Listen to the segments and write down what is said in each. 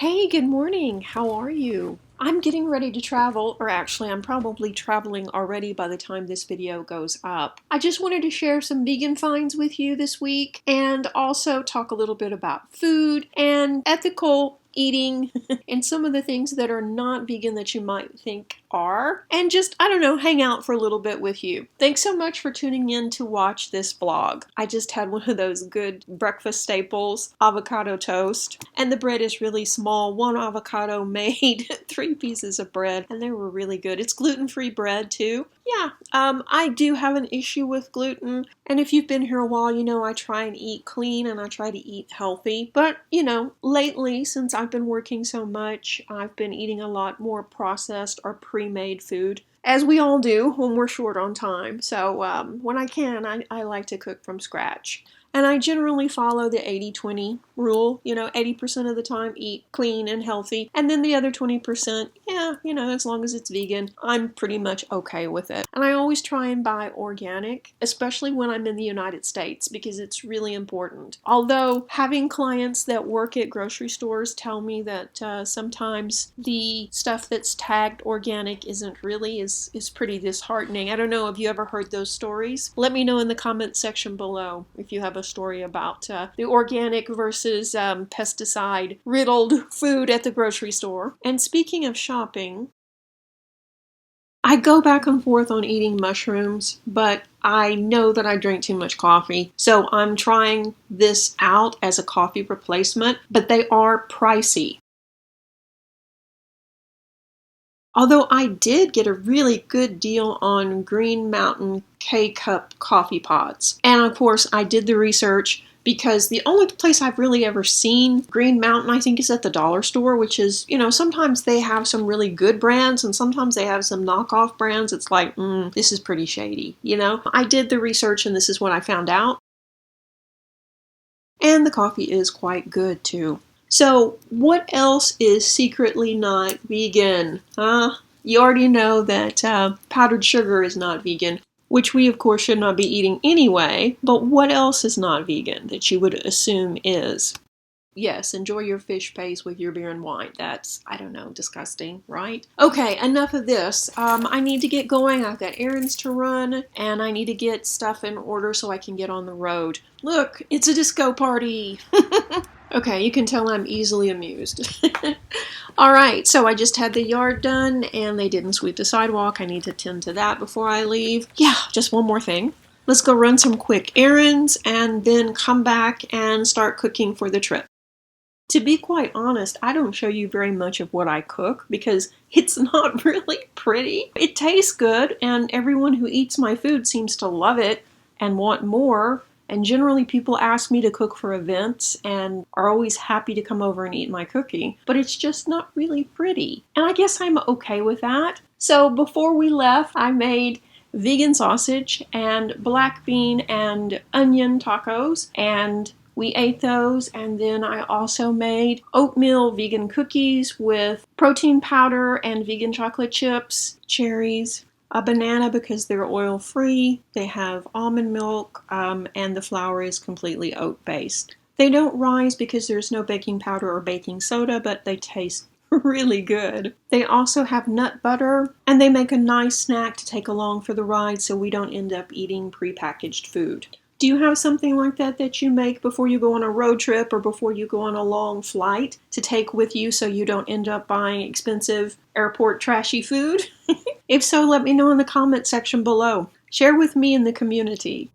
Hey, good morning. How are you? I'm getting ready to travel, or actually, I'm probably traveling already by the time this video goes up. I just wanted to share some vegan finds with you this week and also talk a little bit about food and ethical eating and some of the things that are not vegan that you might think are, and just, I don't know, hang out for a little bit with you. Thanks so much for tuning in to watch this vlog. I just had one of those good breakfast staples, avocado toast, and the bread is really small. One avocado made 3 pieces of bread, and they were really good. It's gluten-free bread too. Yeah, I do have an issue with gluten, and if you've been here a while, you know I try and eat clean and I try to eat healthy. But, lately, since I've been working so much, I've been eating a lot more processed or pre-made food, as we all do when we're short on time. So when I can, I like to cook from scratch. And I generally follow the 80-20 rule. 80% of the time eat clean and healthy. And then the other 20%, as long as it's vegan, I'm pretty much okay with it. And I always try and buy organic, especially when I'm in the United States, because it's really important. Although having clients that work at grocery stores tell me that sometimes the stuff that's tagged organic isn't really is pretty disheartening. I don't know, have you ever heard those stories? Let me know in the comment section below if you have a story about the organic versus pesticide riddled food at the grocery store. And speaking of shopping, I go back and forth on eating mushrooms, but I know that I drink too much coffee, so I'm trying this out as a coffee replacement, but they are pricey. Although I did get a really good deal on Green Mountain K-Cup coffee pods. And of course, I did the research because the only place I've really ever seen Green Mountain, I think, is at the dollar store, which is, sometimes they have some really good brands and sometimes they have some knockoff brands. It's like, this is pretty shady, I did the research and this is what I found out. And the coffee is quite good too. So what else is secretly not vegan? You already know that powdered sugar is not vegan, which we of course should not be eating anyway, but what else is not vegan that you would assume is? Yes, enjoy your fish paste with your beer and wine. That's, I don't know, disgusting, right? Okay, enough of this. I need to get going. I've got errands to run, and I need to get stuff in order so I can get on the road. Look, it's a disco party! Okay, you can tell I'm easily amused. Alright, so I just had the yard done, and they didn't sweep the sidewalk. I need to tend to that before I leave. Yeah, just one more thing. Let's go run some quick errands, and then come back and start cooking for the trip. To be quite honest, I don't show you very much of what I cook because it's not really pretty. It tastes good, and everyone who eats my food seems to love it and want more. And generally people ask me to cook for events and are always happy to come over and eat my cooking. But it's just not really pretty. And I guess I'm okay with that. So before we left, I made vegan sausage and black bean and onion tacos, and we ate those, and then I also made oatmeal vegan cookies with protein powder and vegan chocolate chips, cherries, a banana because they're oil-free, they have almond milk, and the flour is completely oat-based. They don't rise because there's no baking powder or baking soda, but they taste really good. They also have nut butter, and they make a nice snack to take along for the ride so we don't end up eating prepackaged food. Do you have something like that that you make before you go on a road trip or before you go on a long flight to take with you so you don't end up buying expensive airport trashy food? If so, let me know in the comment section below. Share with me in the community.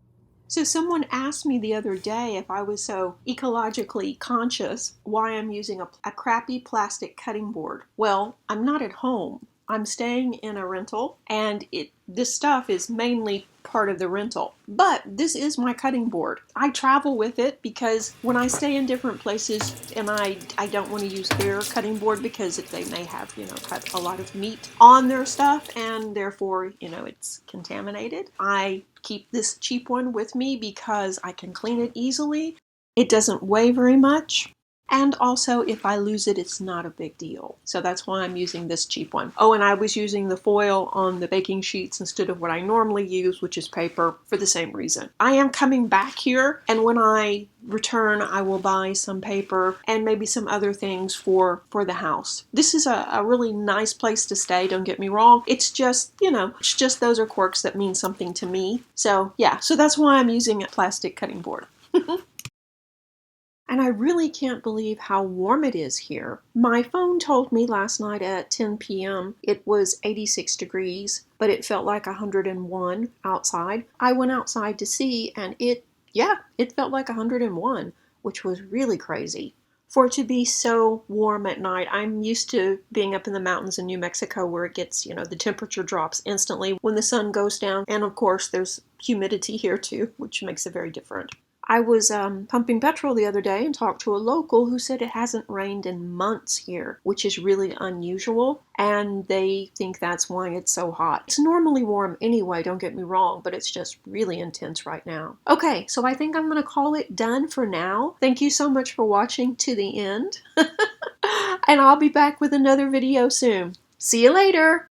So someone asked me the other day if I was so ecologically conscious why I'm using a crappy plastic cutting board. Well, I'm not at home. I'm staying in a rental, and this stuff is mainly part of the rental. But this is my cutting board. I travel with it because when I stay in different places and I don't want to use their cutting board because they may have, cut a lot of meat on their stuff and therefore, it's contaminated. I keep this cheap one with me because I can clean it easily. It doesn't weigh very much. And also, if I lose it, it's not a big deal. So that's why I'm using this cheap one. Oh, and I was using the foil on the baking sheets instead of what I normally use, which is paper, for the same reason. I am coming back here, and when I return, I will buy some paper and maybe some other things for the house. This is a really nice place to stay, don't get me wrong. It's just, it's just those are quirks that mean something to me. So yeah, so that's why I'm using a plastic cutting board. And I really can't believe how warm it is here. My phone told me last night at 10 p.m. it was 86 degrees, but it felt like 101 outside. I went outside to see, and it felt like 101, which was really crazy. For it to be so warm at night, I'm used to being up in the mountains in New Mexico where it gets, the temperature drops instantly when the sun goes down. And of course, there's humidity here too, which makes it very different. I was pumping petrol the other day and talked to a local who said it hasn't rained in months here, which is really unusual, and they think that's why it's so hot. It's normally warm anyway, don't get me wrong, but it's just really intense right now. Okay, so I think I'm going to call it done for now. Thank you so much for watching to the end, and I'll be back with another video soon. See you later!